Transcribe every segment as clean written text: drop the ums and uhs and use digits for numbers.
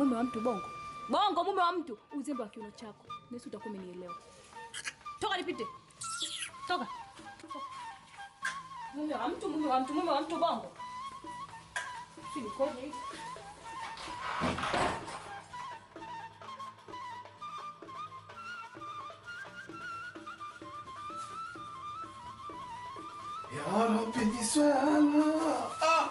mume wa mtu bongo. Bongo mume wa mtu, uzembe wa kiuno chako. Nesi utakuwa umenielewa. Toka nipite. Toka. Mume wa mtu, mume wa mtu, mume wa mtu bongo. Si nikoje hivi? Ya Rabbi swala.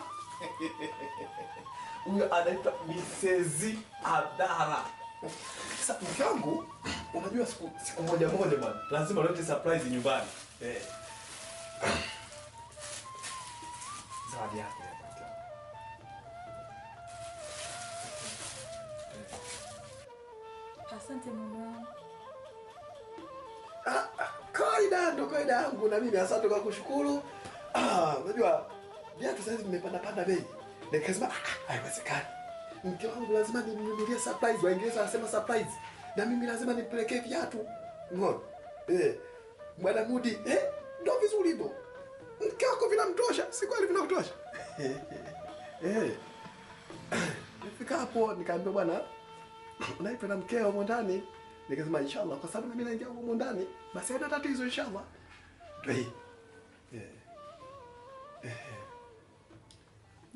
Huyo anaitwa Mrs. Adara. Sasa mkangu, unajua siku moja bwana, lazima ulete surprise nyumbani. Zawadi yako ya bwana. Asante mume wangu. Kaida yangu na mimi asante kwa kushukuru. Unajua viatu sasa vimepanda bei. Nikasema haiwezekani. Mke wangu lazima nimnunulie surprise. Waingereza wanasema surprise. Na mimi lazima nimpelekee viatu. Unaona? Bwana Mudi, ndio vizuri hivyo. Mke wako vinamtosha, si kweli vinakutosha? Nifika hapo nikaambia bwana, unaipa na mkeo huko ndani. Nikasema inshallah kwa sababu mimi naingia huko ndani, basi haina tatizo inshallah.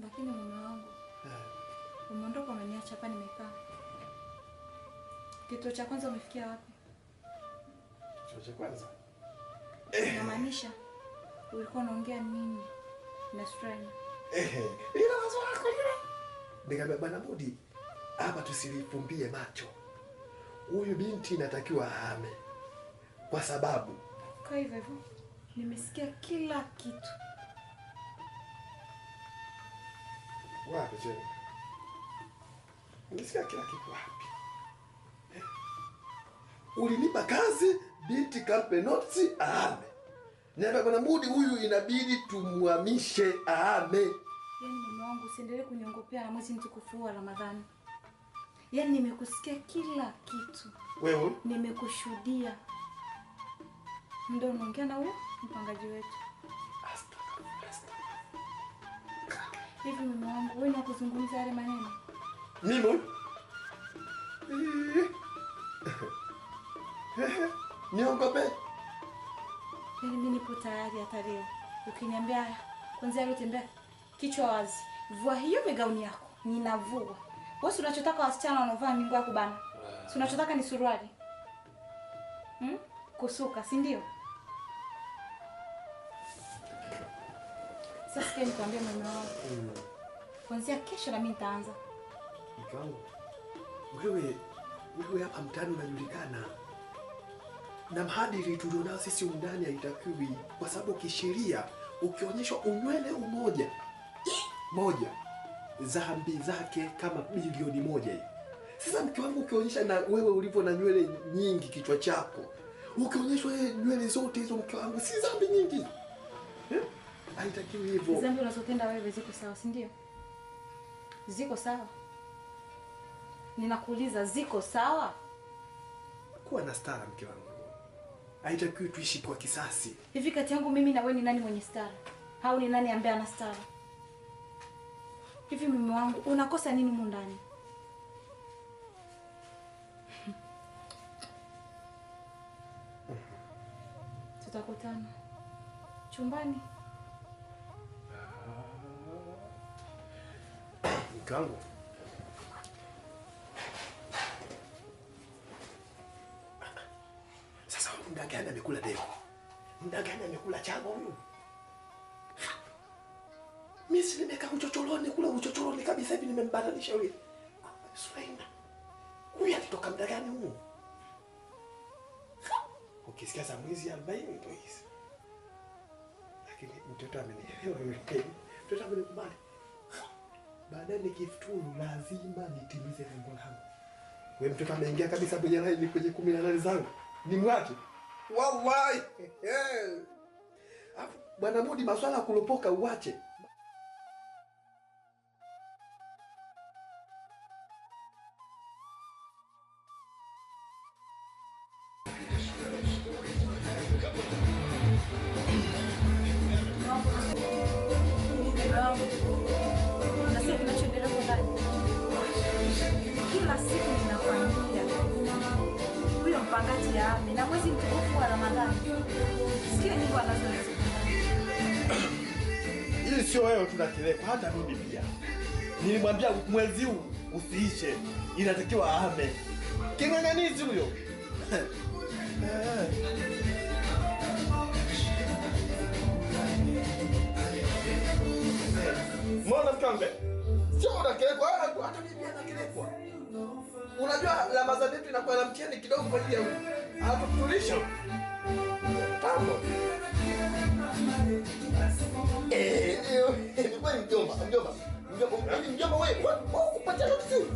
Lakini mume wangu, umeondoka unaniacha hapa nimekaa. Kituo cha kwanza umefikia wapi? Kituo cha kwanza? Unamaanisha ulikuwa unaongea nini na Strain? Ila wazo lako lile. Nikamwambia bwana Mudi, hapa tusilifumbie macho. Huyu binti inatakiwa ahame. Kwa sababu kwa hivyo nimesikia kila kitu. Wapi je? Nimesikia kila kitu wapi? Ulinipa kazi, binti kampe notisi ahame. Niambia bwana Mudi, huyu inabidi tumuhamishe ahame. Yaani mume wangu usiendelee kunyongopea na mwezi mtukufu wa Ramadhani. Yaani nimekusikia kila kitu. Wewe? Nimekushuhudia. Ndio unaongea na huyo mpangaji wetu. Hivi mume wangu, wewe unakuzungumza yale maneno? Mimi? Niongope. Yaani mimi nipo tayari hata leo. Ukiniambia kwanza leo tembea kichwa wazi. Vua hiyo megauni yako. Ninavua. Wewe unachotaka wasichana wanaovaa mingo ya kubana. Si unachotaka ni suruali. Kusuka, si ndio? Sasa kile nikwambia mume wangu. Kuanzia kesho na mimi nitaanza. Mke wangu. Wewe hapa mtaani unajulikana. Na maadili tulionao sisi undani haitakiwi, kwa sababu kisheria ukionyeshwa unywele moja dhambi zake kama bilioni 1 hivi. Sasa mke wangu, ukionyesha na wewe ulivyo na nywele nyingi kichwa chako, ukionyeshwa nywele zote hizo mke wangu, si dhambi nyingi? Haitakiwi hivyo. Dhambi unazotenda wewe ziko sawa, si ndio? Ziko sawa. Ninakuuliza ziko sawa? Kuwa na stara mke wangu. Haitakiwi tuishi kwa kisasi. Hivi kati yangu mimi na wewe ni nani mwenye stara? Au ni nani ambaye ana stara? Hivi mume wangu, unakosa nini humu ndani? Tutakutana chumbani. Mke wangu. Sasa muda gani amekula deo? Muda gani amekula chango huyu? Mimi si nimekaa uchochoroni, kula uchochoroni kabisa hivi, nimembadilisha yule. Suraina. Huyu alitoka muda gani huyu? Ukisikia za mwizi 40 ndio hizi. Lakini mtoto amenielewa yule. Mtoto amenikubali. Baadaye nikifuturu lazima nitimize lengo langu. Wewe mtoto ameingia kabisa kwenye line kwenye 18 zangu. Ni mwake. Wallahi. Bwana Mudi, maswala ya kulopoka uache. Kila Sikia nyimbo anazoeleza. Hili sio wewe tunakilekwa, hata mimi pia. Nilimwambia mwezi huu usiishe. Inatakiwa ahame. King'ang'anizi huyo. Mbona mkambe? Sio unakilekwa, hata mimi anakilekwa. Unajua Ramadhani yetu inakuwa na mtihani kidogo kwa ajili ya atutulisha. Tambo. Ni kweli mjomba. Mjomba wewe, upata notisi.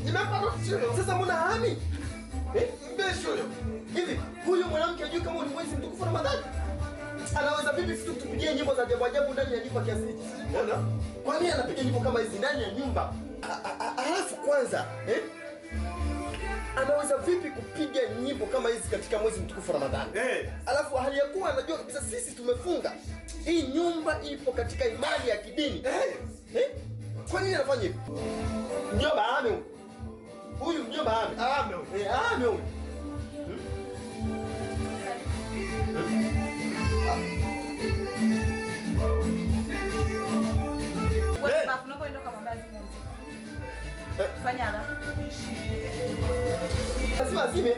Nimepata notisi. Sasa mbona hami? Mbesho huyo. Hivi, huyu mwanamke ajui kama ni mwezi mtukufu Ramadhani? Anaweza vipi sisi tupigie nyimbo za ajabu ajabu ndani ya nyumba kiasi hiki? Unaona? Kwa nini anapiga nyimbo kama hizi ndani ya nyumba? Alafu kwanza, anaweza vipi kupiga nyimbo kama hizi katika mwezi mtukufu Ramadhani? Alafu hali ya kuwa anajua kabisa sisi tumefunga. Hii nyumba ipo katika imani ya kidini. Kwa nini anafanya hivi? Mjomba ahame huyu. Huyu mjomba ahame. Ahame huyu. Ahame huyu. Wewe baba unapoenda kama mbazi mmoja. Fanya haraka. Lazima azime.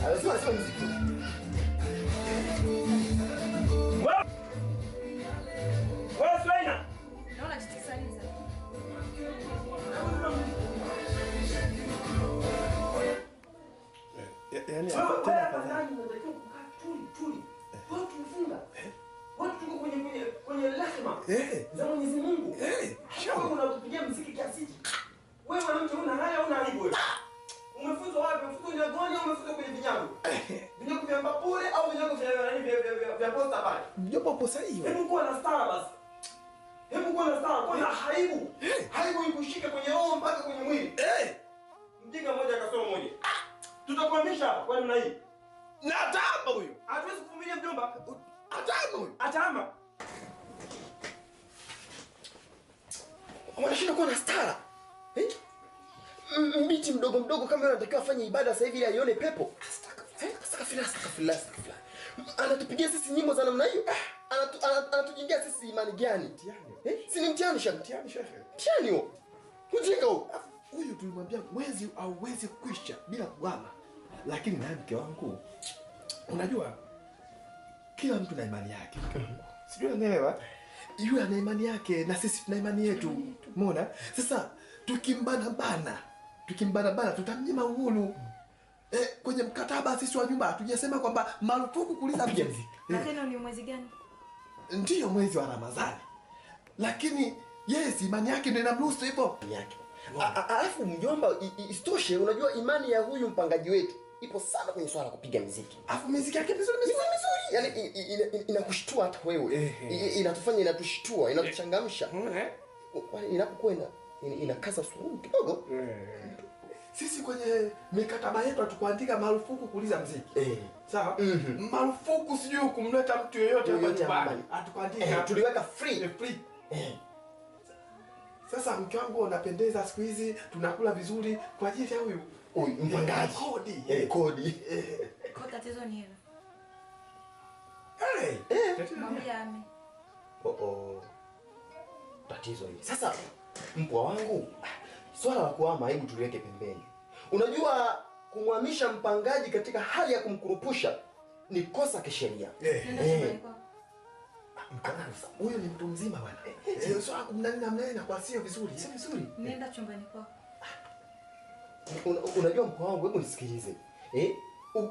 Lazima azime muziki. Wewe Swaina. Naona jitisaniza. Yaani tena kadhani unatakiwa kukaa tuli. Watu tumefunga. Watu tuko kwenye lazima. Za Mwenyezi Mungu. Wewe unatupigia muziki kiasi hiki. Wewe mwanamke una haya una aibu wewe. Umefunzwa wapi? Umefunzwa nyagoni au umefunzwa kwenye vinyago? Vinyago vya Mbapure au vinyago vya posta pale? Mjomba upo sahihi. Hebu kuwa na stara basi. Hebu kuwa na stara, kuwa na haibu. Haibu ikushike kwenye roho mpaka kwenye mwili. Mjinga mmoja akasema mmoja. Tutakuhamisha hapa kwa namna hii. Na atahama huyu. Hatuwezi kuvumilia mjomba. Atahama huyu. Atahama. Wanashinda kuwa na stara. Mbiti mdogo kama yeye anatakiwa afanye ibada sasa hivi ili aione pepo. Astaghfirullah. Anatupigia sisi nyimbo za namna hiyo. Anatujengea sisi imani gani? Si ni mtihani shaka. Mtihani huo. Ujinga huo. Huyu tulimwambia mwezi hauwezi kuisha bila kuhama. Lakini na mke wangu, unajua kila mtu na imani yake. Sijui unaelewa? Yule ana imani yake na sisi tuna imani yetu. Umeona? Sasa tukimbana tutamnyima uhuru. Kwenye mkataba sisi wa nyumba hatujasema kwamba marufuku kuuliza muziki. Lakini ni mwezi gani? Ndiyo mwezi wa Ramadhani. Lakini yes, imani yake ndio inamruhusu hivyo. Alafu mjomba, isitoshe unajua imani ya huyu mpangaji wetu ipo sana kwenye swala kupiga muziki. Alafu muziki yake vizuri. Yaani inakushtua hata wewe. Inatufanya inatushtua, inatuchangamsha. Inapokuwa inakaza suruhu kidogo. Sisi kwenye mikataba yetu hatukuandika marufuku kuuliza muziki. Sawa? Marufuku sijui kumleta mtu yeyote hapa nyumbani. Hatukuandika. Tuliweka free. Sasa mke wangu unapendeza siku hizi, tunakula vizuri kwa ajili ya huyu mpangaji. Kodi. Kwa tatizo ni hilo. Mwambie ame. Tatizo hili. Sasa mpwa wangu, swala la kuhama hebu tuliweke pembeni. Unajua kumhamisha mpangaji katika hali ya kumkurupusha ni kosa kisheria. Huyu ni mtu mzima bwana. Swala kumnani kwa sio vizuri. Sio vizuri. Nenda chumbani kwako. Unajua mpwa wangu, hebu nisikilize.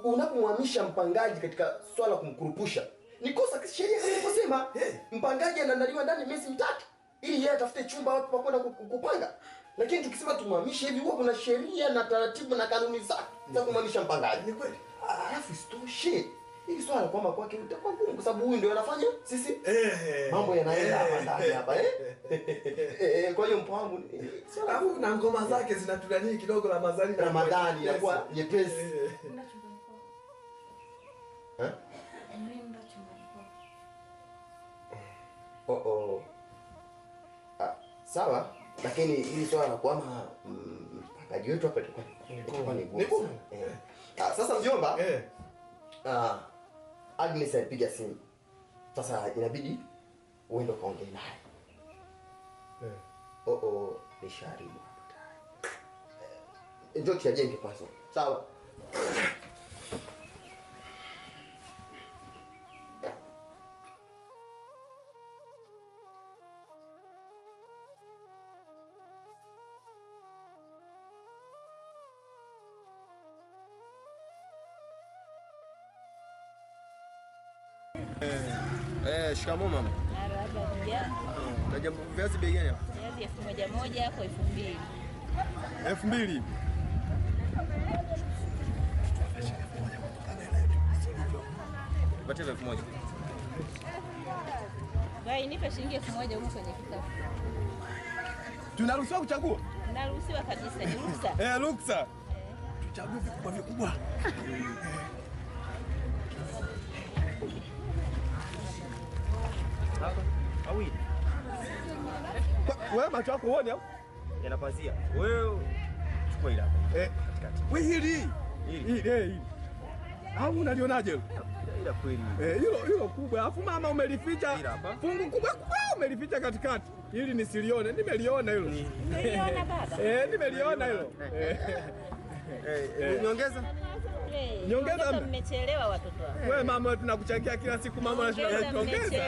Unapomhamisha mpangaji katika swala kumkurupusha ni kosa kisheria kama nilivyosema. Mpangaji anaandaliwa ndani miezi mitatu ili yeye atafute chumba wapi pa kwenda kupanga. Lakini tukisema tumhamishe hivi, huwa kuna sheria na taratibu na kanuni za kumhamisha mpangaji. Ni kweli. Alafu isitoshe, hili swala kwamba kwake itakuwa ngumu kwa sababu huyu ndio anafanya sisi mambo yanaenda hapa ndani hapa kwa hiyo mpwa wangu sababu na ngoma zake zinatulania kidogo Ramadhani inakuwa nyepesi. Nenda chumbani kwako. Nenda chumbani kwako. Sawa, lakini hili swala la kuhama mpangaji wetu hapa itakuwa ni ngumu. Sasa mjomba, Agnes alipiga simu. Sasa inabidi uende kaongee naye. Nisharibu. Njoo tuajenge kwanza. Sawa. Shikamoo mama. Marhaba vijana. Na viazi bei gani hapa? Viazi 1,000 hapo 2,000. 2,000. Patia 1,000. Gai nipe shilingi 1,000 huko kwenye kikapu. Tunaruhusiwa kuchagua? Naruhusiwa kabisa, ni ruksa. Ruksa. Tuchague vikubwa. Hapa. Awili. Wewe macho yako uone au? Yanapazia. Wewe chukua ile hapa. Katikati. Wewe hili. Au unalionaje hilo? Ila kweli. Hilo kubwa. Alafu mama umelificha. Fungu kubwa umelificha katikati. Hili nisilione. Nimeliona hilo. Umeliona baba? Nimeliona hilo. Nyongeza? Nyongeza mmechelewa watoto wangu. Wewe mama tunakuchangia kila siku mama unashindwa kuongeza.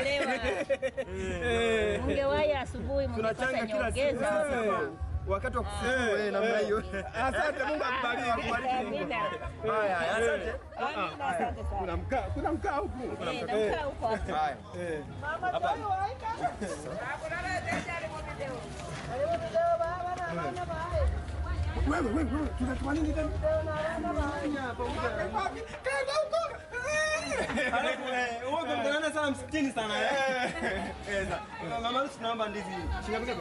Ungewahi asubuhi mngepata nyongeza. Wakati wa kusifu namna hiyo. Asante, Mungu akubariki. Amina. Haya, asante. Asante sana. Kuna mkaa huku. Kuna mkaa huko. Haya. Hapa. Wewe, tunatuma nini tena? Kaenda huko. Wewe unaona sana msikini sana. Mama tunaomba ndizi. Shingapi kwa?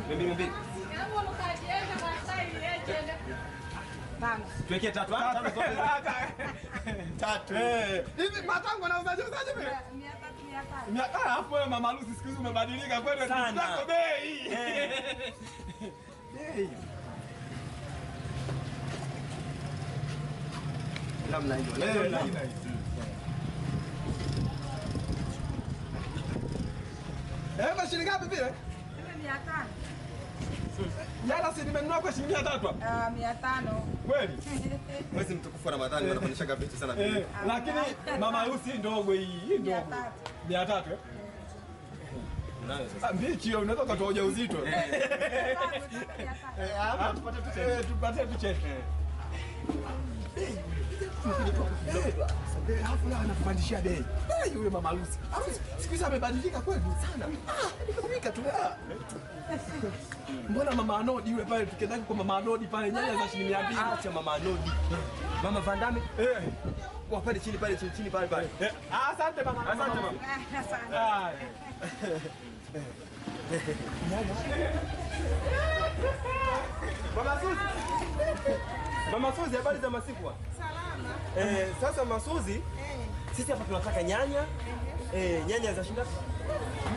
200. Tuweke 3 tatu. Hivi matango anauzaje vile? 300. Hapo wewe mama Lucy siku hizi umebadilika kweli tunataka bei. Bei. Namna hiyo. Shilingi ngapi vile? 500. Jana si nimenunua kwa shilingi 300 hapa. 500. Kweli? Mwezi mtukufu wa Ramadhani wanafanyisha vitu sana vile. Lakini mama Lucy ndogo hii ndogo. 300 mbichi hiyo unaweza kutoa ujauzito. Hapa tupate tuche. Alafu leo anakupandishia bei. Yule mama Lucy. Siku hizi amebadilika kweli sana. Nikapika tu. Mbona mama Anodi yule pale tukienda kwa mama Anodi pale nyanya za shilingi 200. Acha mama Anodi. Mama Vandame. Kwa pale chini pale. Asante mama. Asante mama. Mama Suzi, habari za masiku? Salama. Sasa Masuzi, sisi hapa tunataka nyanya. Nyanya za shilingi.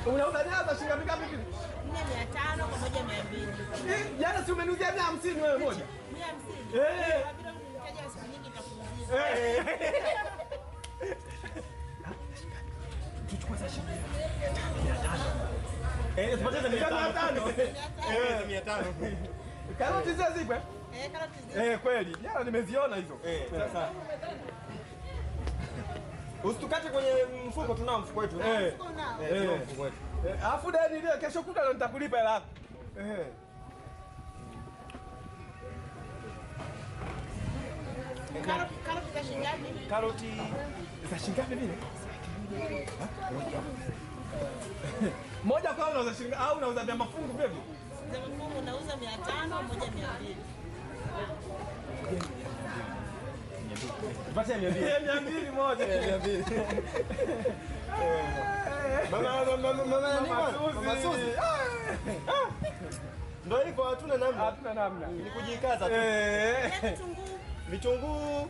Unauza nyanya za shilingi ngapi hivi? 500 pamoja 200. Jana si umenuzia 150 wewe moja? 150. Mtaja siku nyingi itakuzia. Tuchukue za shilingi 500. Tupate za 500. 500. Karoti zile zipo? Karoti. Kweli. Jana nimeziona hizo. Sasa. Usitukate kwenye mfuko, tunao mfuko wetu. Tunao mfuko wetu. Alafu deni ile kesho kuta ndo nitakulipa hela yako. Karoti za shilingi ngapi? Karoti za shilingi ngapi vile? Moja kwa unauza shilingi au unauza vya mafungu vile? Za mafungu unauza 500 moja 200. Tupatie 200 moja. 200. Mama Suzi. Ndio hivyo, hatuna namna. Ni kujikaza tu. Vitunguu.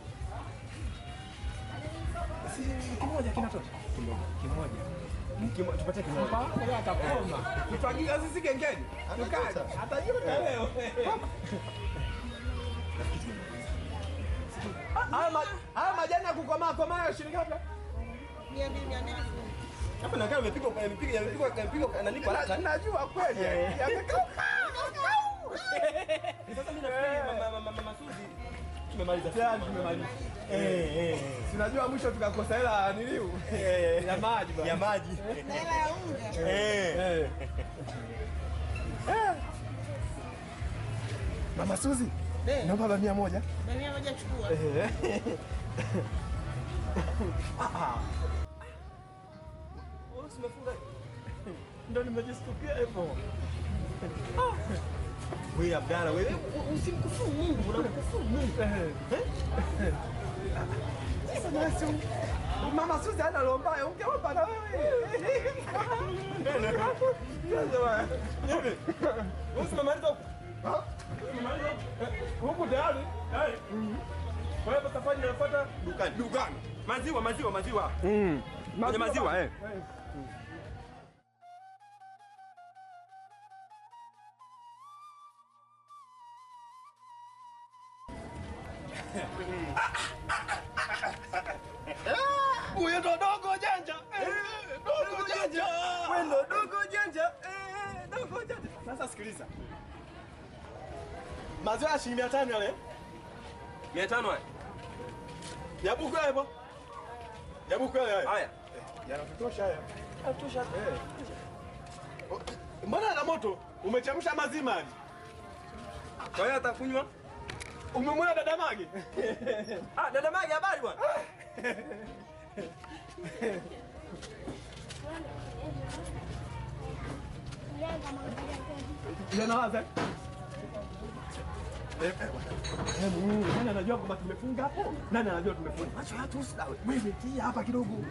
Si kimoja kinatosha. Kimoja. Tupatie kimoja. Wewe atakoma. Tupangiza sisi gengeni. Tukaje. Atajuta leo. Haya majani ya kukomaa mayo shilingi ngapi? 200. Hapa na kama yamepigwa nani kwa lata. Najua kweli. Yamekauka. Sasa mimi nafikiri mama Suzi tumemaliza. Tumemaliza. Sinajua mwisho tukakosa hela niliu. Ya maji bwana. Ya maji. Na hela ya unga. Mama Suzi. Naomba 100. 100 chukua. Usimefunga. Ndio nimejistukia hapo. Wewe Abdalla, wewe usimkufuru Mungu, unamkufuru Mungu. Sasa nasi Mama Suzi ana lomba, ungeomba na wewe. Usimaliza huko. Huko tayari? Kwa hiyo safari inafuata dukani. Dukani. Maziwa. Kwenye maziwa Huyo ndo dogo janja. Dogo janja. Wewe ndo dogo janja. Dogo janja. Sasa sikiliza. Maziwa ya shilingi 500 yale. 500 haya. Yabuku hapo. Yabuku haya. Yanatosha haya. Yanatosha. Mbona ana moto? Umechemsha mazima hivi. Kwa hiyo atakunywa. Umemwona dada Magi? Dada Magi habari bwana. Unawaza? Nani anajua kwamba tumefunga hapo? Nani anajua tumefunga? Macho ya tu usidawe. Wewe tia hapa kidogo.